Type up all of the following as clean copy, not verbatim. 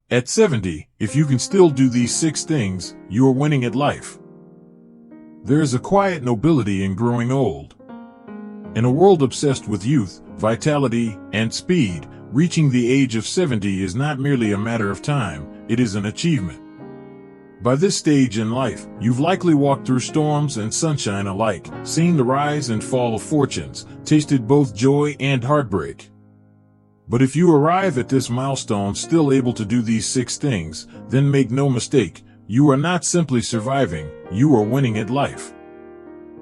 At 70, if you can still do these 6 things, you are winning at life. There is a quiet nobility in growing old. In a world obsessed with youth, vitality, and speed, reaching the age of 70 is not merely a matter of time, it is an achievement. By this stage in life, you've likely walked through storms and sunshine alike, seen the rise and fall of fortunes, tasted both joy and heartbreak. But if you arrive at this milestone still able to do these 6 things, then make no mistake, you are not simply surviving, you are winning at life.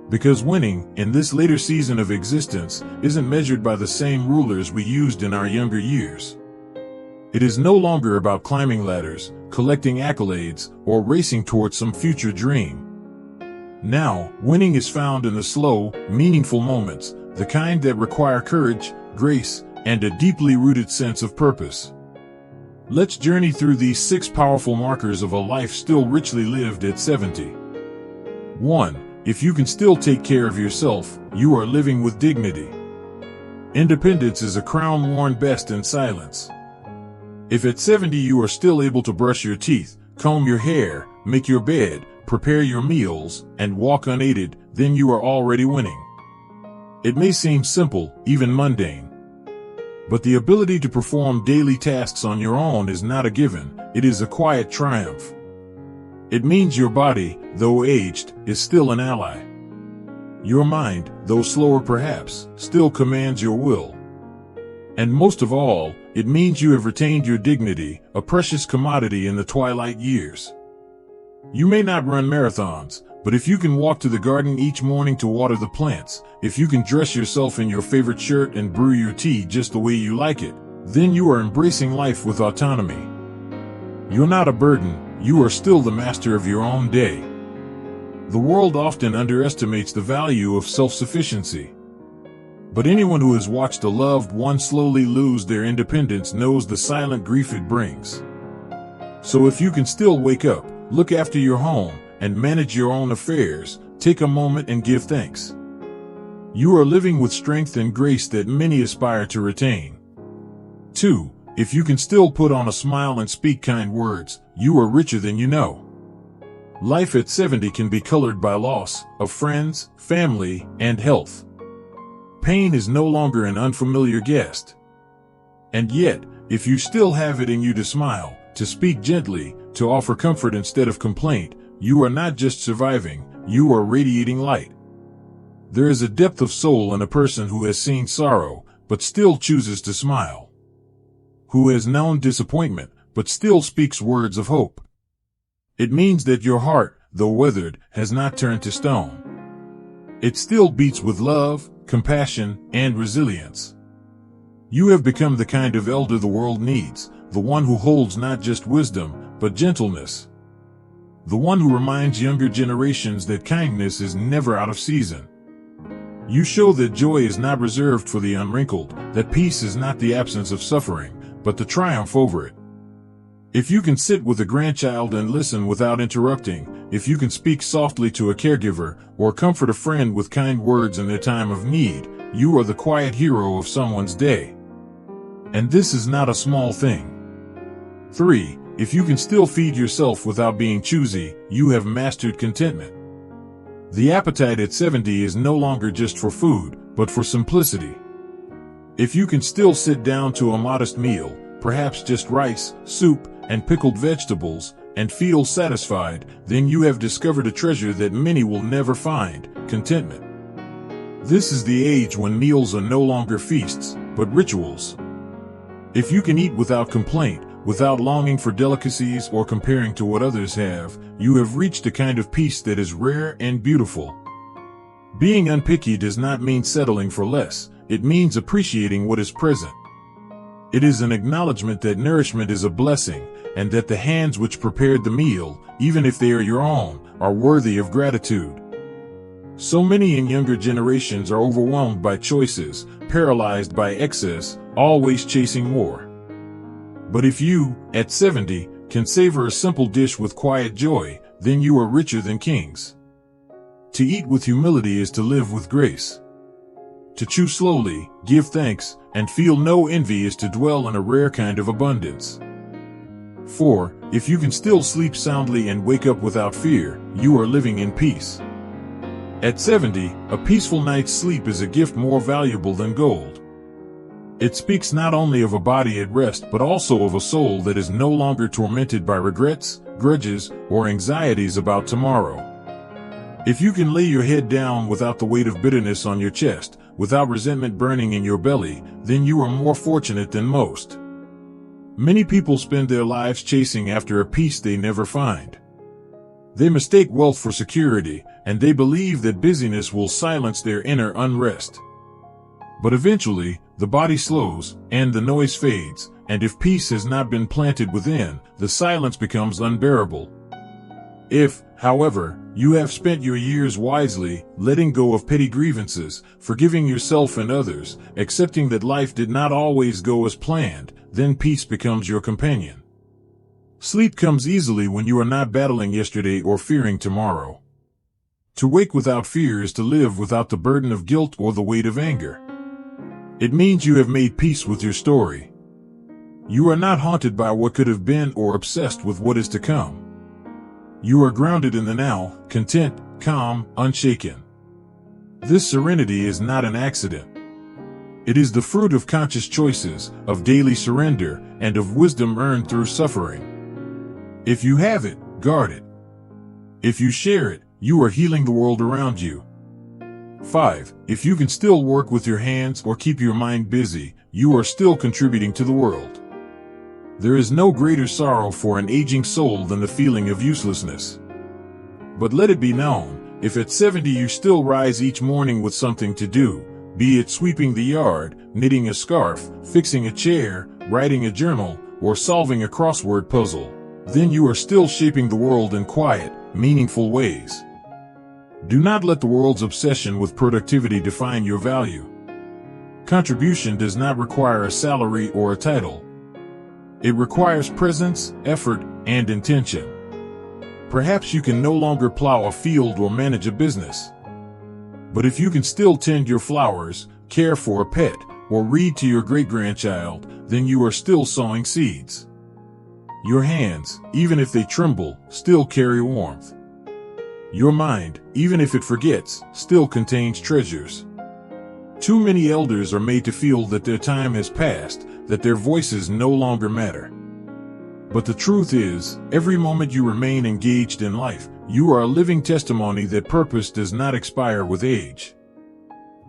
Because winning, in this later season of existence, isn't measured by the same rulers we used in our younger years. It is no longer about climbing ladders, collecting accolades, or racing towards some future dream. Now, winning is found in the slow, meaningful moments, the kind that require courage, grace, and a deeply rooted sense of purpose. Let's journey through these 6 powerful markers of a life still richly lived at 70. 1. If you can still take care of yourself, you are living with dignity. Independence is a crown worn best in silence. If at 70 you are still able to brush your teeth, comb your hair, make your bed, prepare your meals, and walk unaided, then you are already winning. It may seem simple, even mundane. But the ability to perform daily tasks on your own is not a given, it is a quiet triumph. It means your body, though aged, is still an ally. Your mind, though slower perhaps, still commands your will. And most of all, it means you have retained your dignity, a precious commodity in the twilight years. You may not run marathons, but if you can walk to the garden each morning to water the plants, if you can dress yourself in your favorite shirt and brew your tea just the way you like it, then you are embracing life with autonomy. You're not a burden, you are still the master of your own day. The world often underestimates the value of self-sufficiency. But anyone who has watched a loved one slowly lose their independence knows the silent grief it brings. So if you can still wake up, look after your home, and manage your own affairs, take a moment and give thanks. You are living with strength and grace that many aspire to retain. 2. If you can still put on a smile and speak kind words, you are richer than you know. Life at 70 can be colored by loss of friends, family, and health. Pain is no longer an unfamiliar guest. And yet, if you still have it in you to smile, to speak gently, to offer comfort instead of complaint, you are not just surviving, you are radiating light. There is a depth of soul in a person who has seen sorrow, but still chooses to smile. Who has known disappointment, but still speaks words of hope. It means that your heart, though weathered, has not turned to stone. It still beats with love, compassion, and resilience. You have become the kind of elder the world needs, the one who holds not just wisdom, but gentleness. The one who reminds younger generations that kindness is never out of season. You show that joy is not reserved for the unwrinkled, that peace is not the absence of suffering, but the triumph over it. If you can sit with a grandchild and listen without interrupting, if you can speak softly to a caregiver, or comfort a friend with kind words in their time of need, you are the quiet hero of someone's day. And this is not a small thing. 3. If you can still feed yourself without being choosy, you have mastered contentment. The appetite at 70 is no longer just for food, but for simplicity. If you can still sit down to a modest meal, perhaps just rice, soup, and pickled vegetables, and feel satisfied, then you have discovered a treasure that many will never find: contentment. This is the age when meals are no longer feasts, but rituals. If you can eat without complaint, without longing for delicacies or comparing to what others have, you have reached a kind of peace that is rare and beautiful. Being unpicky does not mean settling for less, it means appreciating what is present. It is an acknowledgement that nourishment is a blessing, and that the hands which prepared the meal, even if they are your own, are worthy of gratitude. So many in younger generations are overwhelmed by choices, paralyzed by excess, always chasing more. But if you, at 70, can savor a simple dish with quiet joy, then you are richer than kings. To eat with humility is to live with grace. To chew slowly, give thanks, and feel no envy is to dwell in a rare kind of abundance. 4. If you can still sleep soundly and wake up without fear, you are living in peace. At 70, a peaceful night's sleep is a gift more valuable than gold. It speaks not only of a body at rest but also of a soul that is no longer tormented by regrets, grudges, or anxieties about tomorrow. If you can lay your head down without the weight of bitterness on your chest, without resentment burning in your belly, then you are more fortunate than most. Many people spend their lives chasing after a peace they never find. They mistake wealth for security, and they believe that busyness will silence their inner unrest. But eventually, the body slows, and the noise fades, and if peace has not been planted within, the silence becomes unbearable. If, however, you have spent your years wisely, letting go of petty grievances, forgiving yourself and others, accepting that life did not always go as planned, then peace becomes your companion. Sleep comes easily when you are not battling yesterday or fearing tomorrow. To wake without fear is to live without the burden of guilt or the weight of anger. It means you have made peace with your story. You are not haunted by what could have been or obsessed with what is to come. You are grounded in the now, content, calm, unshaken. This serenity is not an accident. It is the fruit of conscious choices, of daily surrender, and of wisdom earned through suffering. If you have it, guard it. If you share it, you are healing the world around you. 5. If you can still work with your hands or keep your mind busy, you are still contributing to the world. There is no greater sorrow for an aging soul than the feeling of uselessness. But let it be known, if at 70 you still rise each morning with something to do, be it sweeping the yard, knitting a scarf, fixing a chair, writing a journal, or solving a crossword puzzle, then you are still shaping the world in quiet, meaningful ways. Do not let the world's obsession with productivity define your value. Contribution does not require a salary or a title. It requires presence, effort, and intention. Perhaps you can no longer plow a field or manage a business. But if you can still tend your flowers, care for a pet, or read to your great-grandchild, then you are still sowing seeds. Your hands, even if they tremble, still carry warmth. Your mind, even if it forgets, still contains treasures. Too many elders are made to feel that their time has passed, that their voices no longer matter. But the truth is, every moment you remain engaged in life, you are a living testimony that purpose does not expire with age.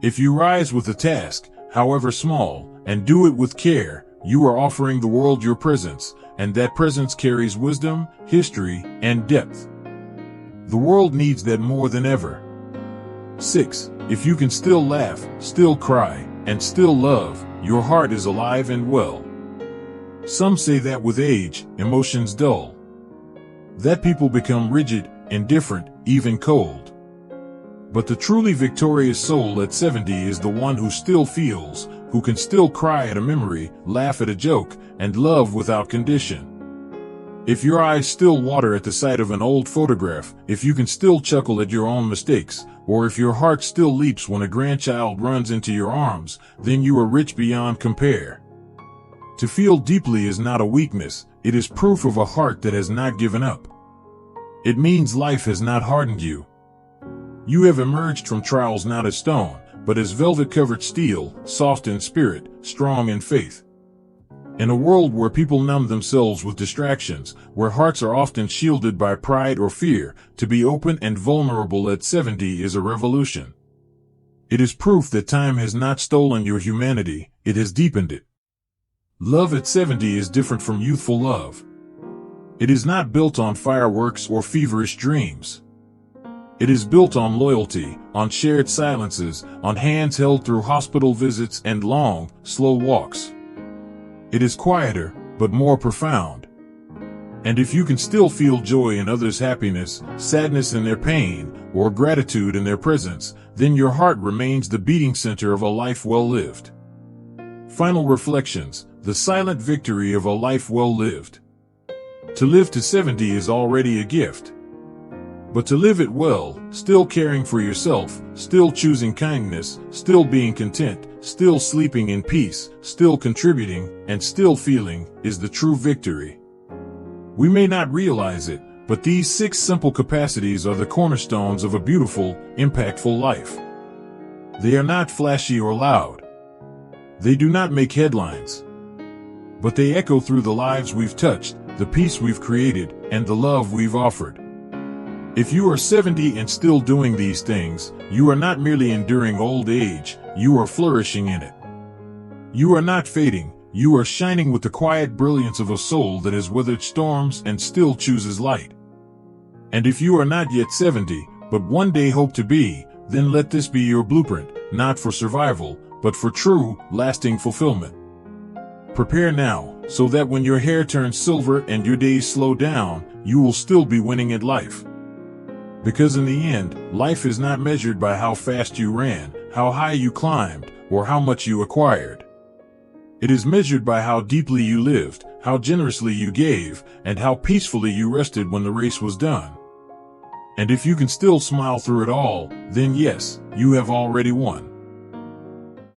If you rise with a task, however small, and do it with care, you are offering the world your presence, and that presence carries wisdom, history, and depth. The world needs that more than ever. 6. If you can still laugh, still cry, and still love, your heart is alive and well. Some say that with age, emotions dull. That people become rigid, indifferent, even cold. But the truly victorious soul at 70 is the one who still feels, who can still cry at a memory, laugh at a joke, and love without condition. If your eyes still water at the sight of an old photograph, if you can still chuckle at your own mistakes, or if your heart still leaps when a grandchild runs into your arms, then you are rich beyond compare. To feel deeply is not a weakness, it is proof of a heart that has not given up. It means life has not hardened you. You have emerged from trials not as stone, but as velvet-covered steel, soft in spirit, strong in faith. In a world where people numb themselves with distractions, where hearts are often shielded by pride or fear, to be open and vulnerable at 70 is a revolution. It is proof that time has not stolen your humanity, it has deepened it. Love at 70 is different from youthful love. It is not built on fireworks or feverish dreams. It is built on loyalty, on shared silences, on hands held through hospital visits and long, slow walks. It is quieter, but more profound. And if you can still feel joy in others' happiness, sadness in their pain, or gratitude in their presence, then your heart remains the beating center of a life well lived. Final reflections, the silent victory of a life well lived. To live to 70 is already a gift. But to live it well, still caring for yourself, still choosing kindness, still being content, still sleeping in peace, still contributing, and still feeling, is the true victory. We may not realize it, but these 6 simple capacities are the cornerstones of a beautiful, impactful life. They are not flashy or loud. They do not make headlines. But they echo through the lives we've touched, the peace we've created, and the love we've offered. If you are 70 and still doing these things, you are not merely enduring old age, you are flourishing in it. You are not fading, you are shining with the quiet brilliance of a soul that has weathered storms and still chooses light. And if you are not yet 70, but one day hope to be, then let this be your blueprint, not for survival, but for true, lasting fulfillment. Prepare now, so that when your hair turns silver and your days slow down, you will still be winning at life. Because in the end, life is not measured by how fast you ran, how high you climbed, or how much you acquired. It is measured by how deeply you lived, how generously you gave, and how peacefully you rested when the race was done. And if you can still smile through it all, then yes, you have already won.